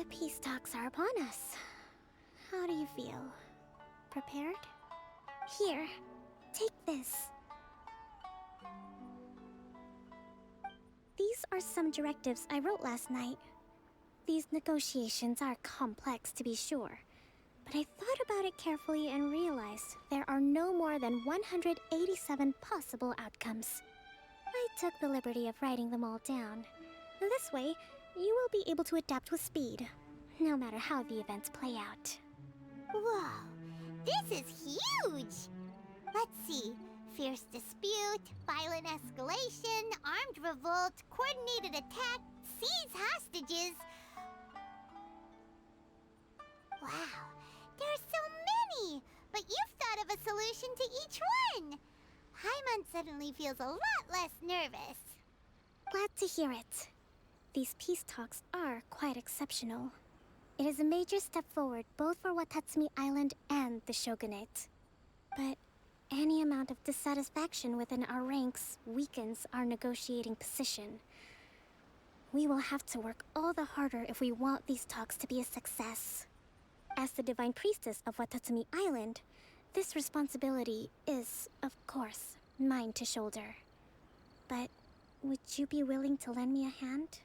The peace talks are upon us. How do you feel? Prepared? Here, take this. These are some directives I wrote last night. These negotiations are complex, to be sure, but I thought about it carefully and realized there are no more than 187 possible outcomes. I took the liberty of writing them all down. This way, you will be able to adapt with speed, no matter how the events play out. Whoa, this is huge! Let's see. Fierce dispute, violent escalation, armed revolt, coordinated attack, seize hostages. Wow, there are so many! But you've thought of a solution to each one! Paimon suddenly feels a lot less nervous. Glad to hear it. These peace talks are quite exceptional. It is a major step forward both for Watatsumi Island and the Shogunate. But any amount of dissatisfaction within our ranks weakens our negotiating position. We will have to work all the harder if we want these talks to be a success. As the Divine Priestess of Watatsumi Island, this responsibility is, of course, mine to shoulder. But would you be willing to lend me a hand?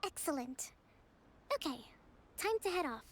Excellent. Okay, time to head off.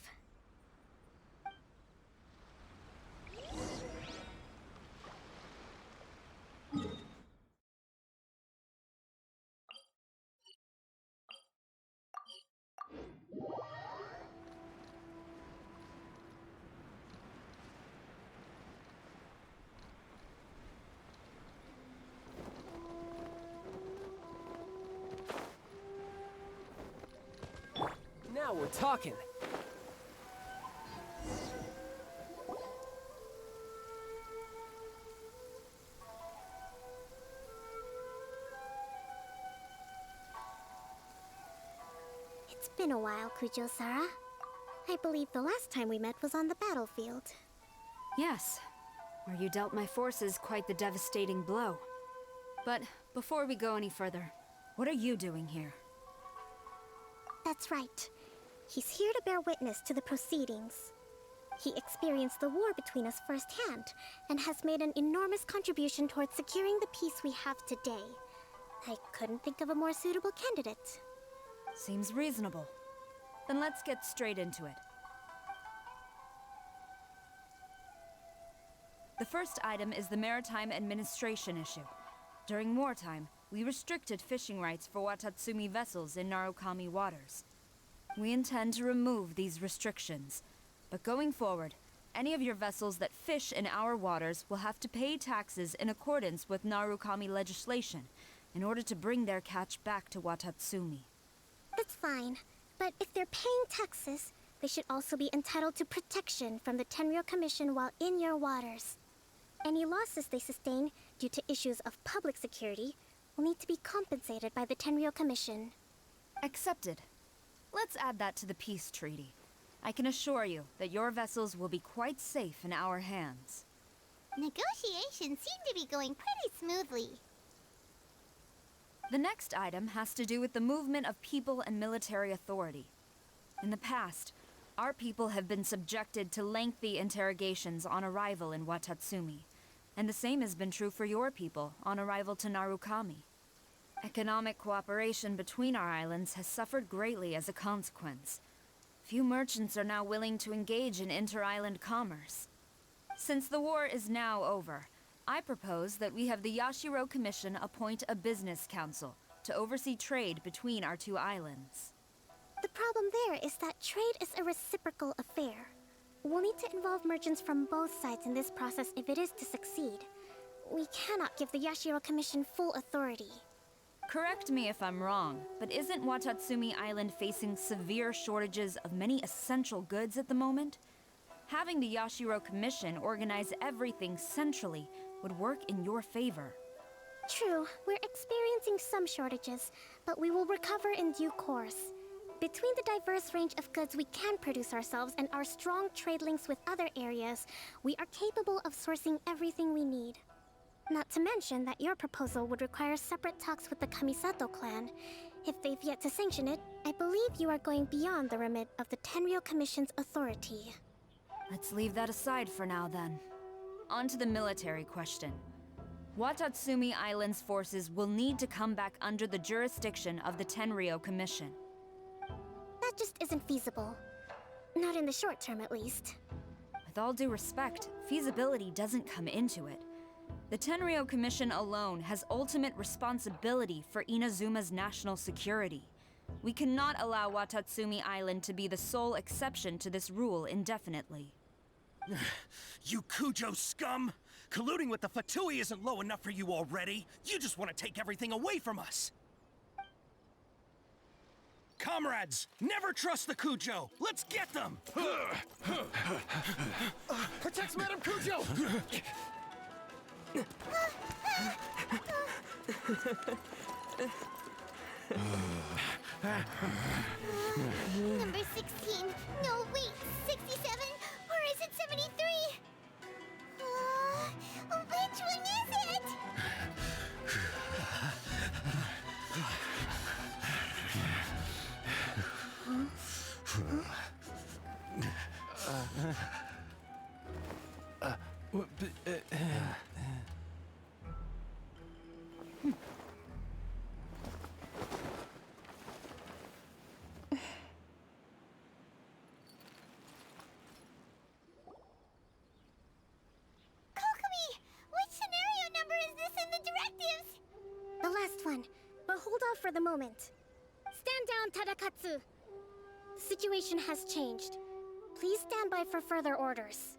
Now we're talking. It's been a while, Kujo-Sara. I believe the last time we met was on the battlefield. Yes, where you dealt my forces quite the devastating blow. But before we go any further, what are you doing here? That's right. He's here to bear witness to the proceedings. He experienced the war between us firsthand, and has made an enormous contribution towards securing the peace we have today. I couldn't think of a more suitable candidate. Seems reasonable. Then let's get straight into it. The first item is the maritime administration issue. During wartime, we restricted fishing rights for Watatsumi vessels in Narukami waters. We intend to remove these restrictions, but going forward, any of your vessels that fish in our waters will have to pay taxes in accordance with Narukami legislation in order to bring their catch back to Watatsumi. That's fine, but if they're paying taxes, they should also be entitled to protection from the Tenryou Commission while in your waters. Any losses they sustain due to issues of public security will need to be compensated by the Tenryou Commission. Accepted. Let's add that to the peace treaty. I can assure you that your vessels will be quite safe in our hands. Negotiations seem to be going pretty smoothly. The next item has to do with the movement of people and military authority. In the past, our people have been subjected to lengthy interrogations on arrival in Watatsumi, and the same has been true for your people on arrival to Narukami. Economic cooperation between our islands has suffered greatly as a consequence. Few merchants are now willing to engage in inter-island commerce. Since the war is now over, I propose that we have the Yashiro Commission appoint a business council to oversee trade between our two islands. The problem there is that trade is a reciprocal affair. We'll need to involve merchants from both sides in this process if it is to succeed. We cannot give the Yashiro Commission full authority. Correct me if I'm wrong, but isn't Watatsumi Island facing severe shortages of many essential goods at the moment? Having the Yashiro Commission organize everything centrally would work in your favor. True, we're experiencing some shortages, but we will recover in due course. Between the diverse range of goods we can produce ourselves and our strong trade links with other areas, we are capable of sourcing everything we need. Not to mention that your proposal would require separate talks with the Kamisato clan. If they've yet to sanction it, I believe you are going beyond the remit of the Tenryou Commission's authority. Let's leave that aside for now, then. On to the military question. Watatsumi Island's forces will need to come back under the jurisdiction of the Tenryou Commission. That just isn't feasible. Not in the short term, at least. With all due respect, feasibility doesn't come into it. The Tenryou Commission alone has ultimate responsibility for Inazuma's national security. We cannot allow Watatsumi Island to be the sole exception to this rule indefinitely. You Kujo scum! Colluding with the Fatui isn't low enough for you already. You just want to take everything away from us. Comrades, never trust the Kujo! Let's get them! Protect Madame Kujo! Number 16. No, wait, 67? Or is it 73? Which one is it? The last one, but hold off for the moment. Stand down, Tadakatsu! The situation has changed. Please stand by for further orders.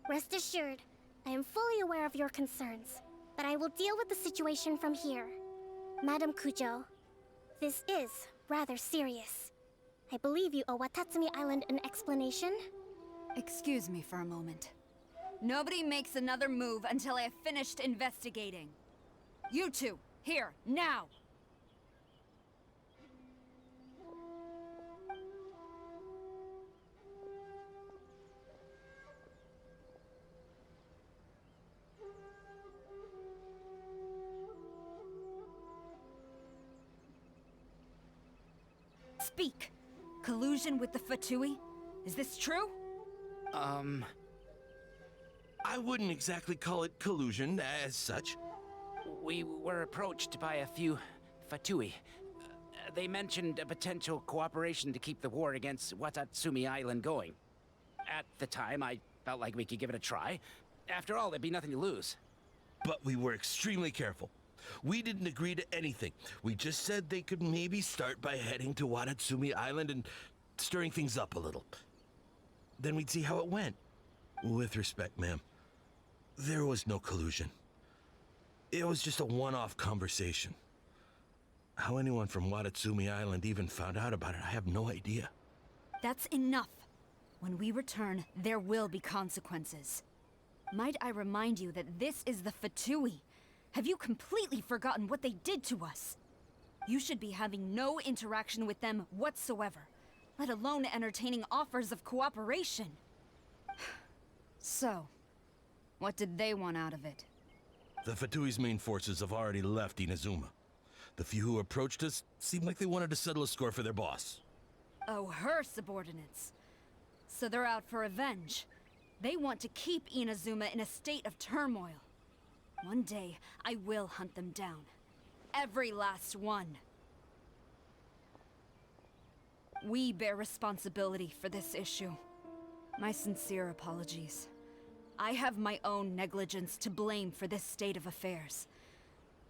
Rest assured, I am fully aware of your concerns, but I will deal with the situation from here. Madam Kujo, this is rather serious. I believe you owe Watatsumi Island an explanation? Excuse me for a moment. Nobody makes another move until I have finished investigating. You two, here, now! Speak! Collusion with the Fatui? Is this true? I wouldn't exactly call it collusion as such. We were approached by a few Fatui. They mentioned a potential cooperation to keep the war against Watatsumi Island going. At the time, I felt like we could give it a try. After all, there'd be nothing to lose. But we were extremely careful. We didn't agree to anything. We just said they could maybe start by heading to Watatsumi Island and stirring things up a little. Then we'd see how it went. With respect, ma'am, there was no collusion. It was just a one-off conversation. How anyone from Watatsumi Island even found out about it, I have no idea. That's enough. When we return, there will be consequences. Might I remind you that this is the Fatui? Have you completely forgotten what they did to us? You should be having no interaction with them whatsoever, let alone entertaining offers of cooperation. So, what did they want out of it? The Fatui's main forces have already left Inazuma. The few who approached us seemed like they wanted to settle a score for their boss. Oh, her subordinates. So they're out for revenge. They want to keep Inazuma in a state of turmoil. One day, I will hunt them down. Every last one. We bear responsibility for this issue. My sincere apologies. I have my own negligence to blame for this state of affairs.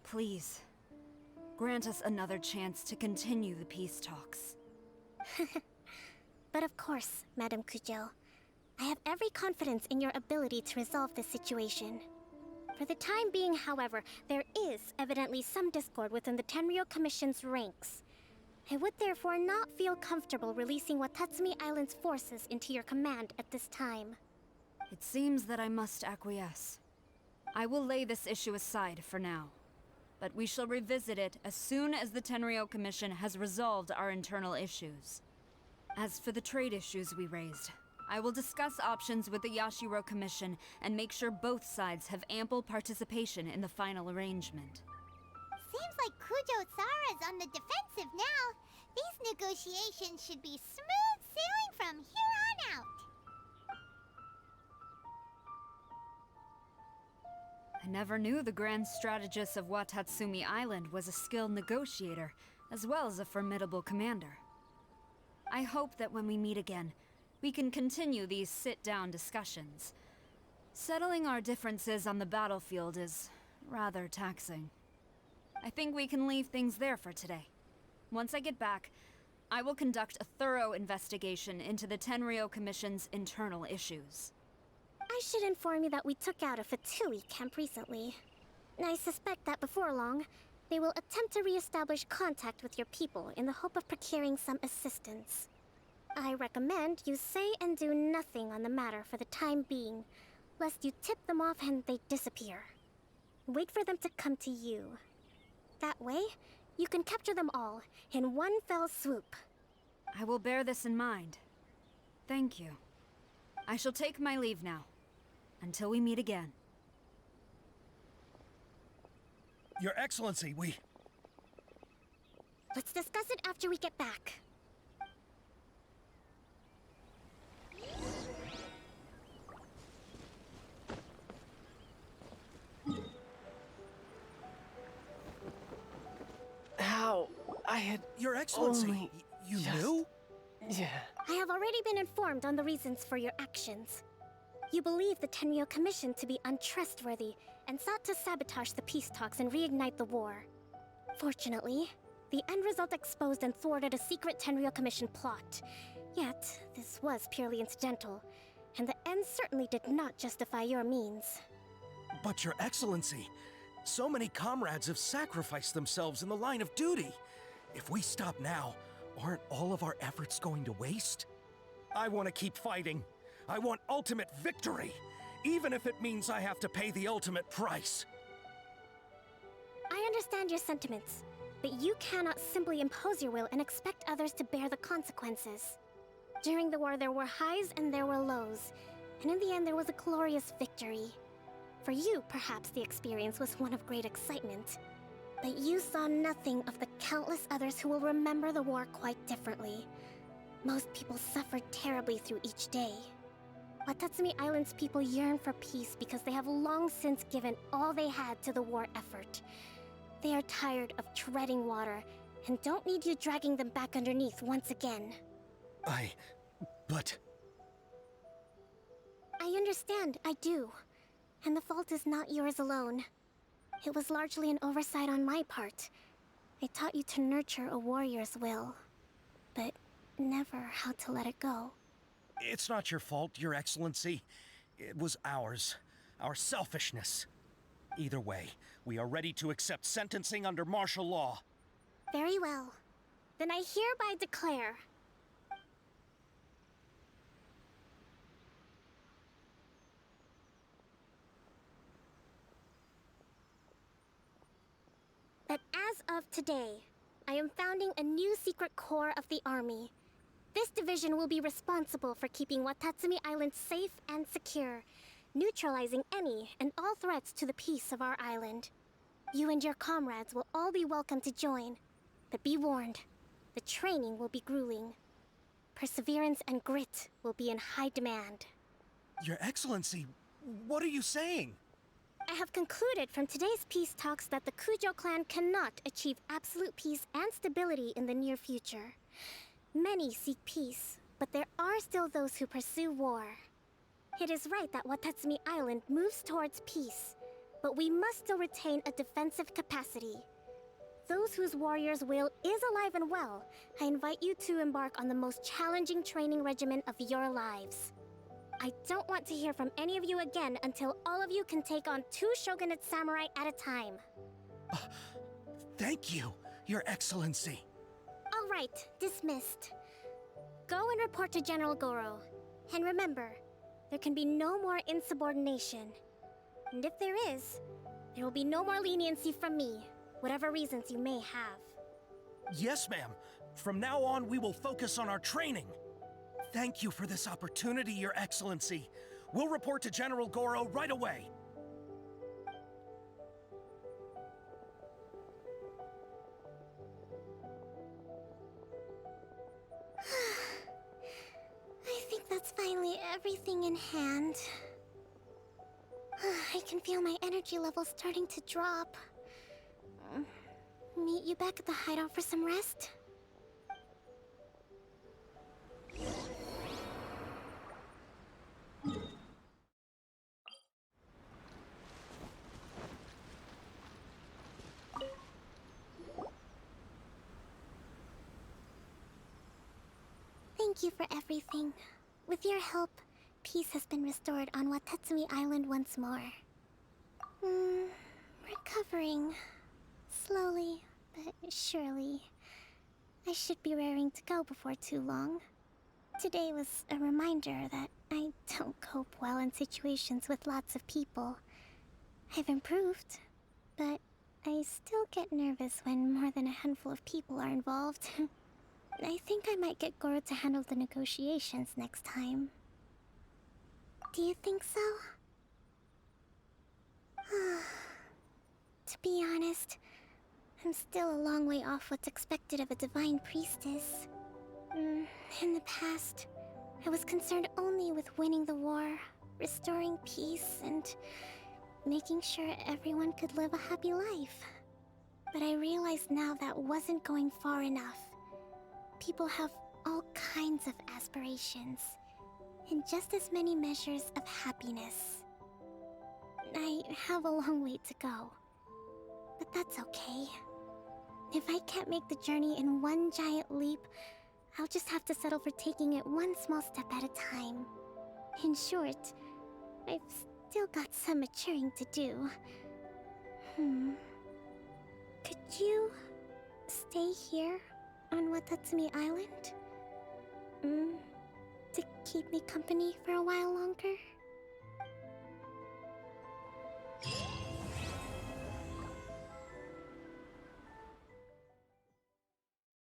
Please, grant us another chance to continue the peace talks. But of course, Madam Kujo. I have every confidence in your ability to resolve this situation. For the time being, however, there is evidently some discord within the Tenryou Commission's ranks. I would therefore not feel comfortable releasing Watatsumi Island's forces into your command at this time. It seems that I must acquiesce. I will lay this issue aside for now. But we shall revisit it as soon as the Tenryou Commission has resolved our internal issues. As for the trade issues we raised, I will discuss options with the Yashiro Commission and make sure both sides have ample participation in the final arrangement. Seems like Kujo Sara's on the defensive now. These negotiations should be smooth sailing from here on out. I never knew the grand strategist of Watatsumi Island was a skilled negotiator, as well as a formidable commander. I hope that when we meet again, we can continue these sit-down discussions. Settling our differences on the battlefield is rather taxing. I think we can leave things there for today. Once I get back, I will conduct a thorough investigation into the Tenryou Commission's internal issues. I should inform you that we took out a Fatui camp recently. I suspect that before long, they will attempt to re-establish contact with your people in the hope of procuring some assistance. I recommend you say and do nothing on the matter for the time being, lest you tip them off and they disappear. Wait for them to come to you. That way, you can capture them all in one fell swoop. I will bear this in mind. Thank you. I shall take my leave now. Until we meet again. Your Excellency, Let's discuss it after we get back. How? I had Your Excellency, only you just- knew? Yeah. I have already been informed on the reasons for your actions. You believe the Tenryou Commission to be untrustworthy and sought to sabotage the peace talks and reignite the war. Fortunately, the end result exposed and thwarted a secret Tenryou Commission plot. Yet, this was purely incidental, and the end certainly did not justify your means. But Your Excellency, so many comrades have sacrificed themselves in the line of duty. If we stop now, aren't all of our efforts going to waste? I want to keep fighting. I want ultimate victory, even if it means I have to pay the ultimate price. I understand your sentiments, but you cannot simply impose your will and expect others to bear the consequences. During the war, there were highs and there were lows, and in the end, there was a glorious victory. For you, perhaps the experience was one of great excitement, but you saw nothing of the countless others who will remember the war quite differently. Most people suffered terribly through each day. Watatsumi Island's people yearn for peace because they have long since given all they had to the war effort. They are tired of treading water and don't need you dragging them back underneath once again. But... I understand, I do. And the fault is not yours alone. It was largely an oversight on my part. I taught you to nurture a warrior's will, but never how to let it go. It's not your fault, Your Excellency. It was ours. Our selfishness. Either way, we are ready to accept sentencing under martial law. Very well. Then I hereby declare... that as of today, I am founding a new secret corps of the army. This division will be responsible for keeping Watatsumi Island safe and secure, neutralizing any and all threats to the peace of our island. You and your comrades will all be welcome to join, but be warned, the training will be grueling. Perseverance and grit will be in high demand. Your Excellency, what are you saying? I have concluded from today's peace talks that the Kujo clan cannot achieve absolute peace and stability in the near future. Many seek peace, but there are still those who pursue war. It is right that Watatsumi Island moves towards peace, but we must still retain a defensive capacity. Those whose warrior's will is alive and well, I invite you to embark on the most challenging training regimen of your lives. I don't want to hear from any of you again until all of you can take on 2 shogunate samurai at a time. Thank you, Your Excellency. All right, dismissed. Go and report to General Goro. And remember, there can be no more insubordination. And if there is, there will be no more leniency from me, whatever reasons you may have. Yes, ma'am. From now on, we will focus on our training. Thank you for this opportunity, Your Excellency. We'll report to General Goro right away. everything in hand. I can feel my energy levels starting to drop. Meet you back at the hideout for some rest? Thank you for everything. With your help, peace has been restored on Watatsumi Island once more. Recovering. Slowly, but surely. I should be raring to go before too long. Today was a reminder that I don't cope well in situations with lots of people. I've improved, but I still get nervous when more than a handful of people are involved. I think I might get Goro to handle the negotiations next time. Do you think so? To be honest, I'm still a long way off what's expected of a divine priestess. In the past, I was concerned only with winning the war, restoring peace, and making sure everyone could live a happy life. But I realize now that wasn't going far enough. People have all kinds of aspirations, and just as many measures of happiness. I have a long way to go, but that's okay. If I can't make the journey in one giant leap, I'll just have to settle for taking it one small step at a time. In short, I've still got some maturing to do. Could you stay here on Watatsumi Island? To keep me company for a while longer?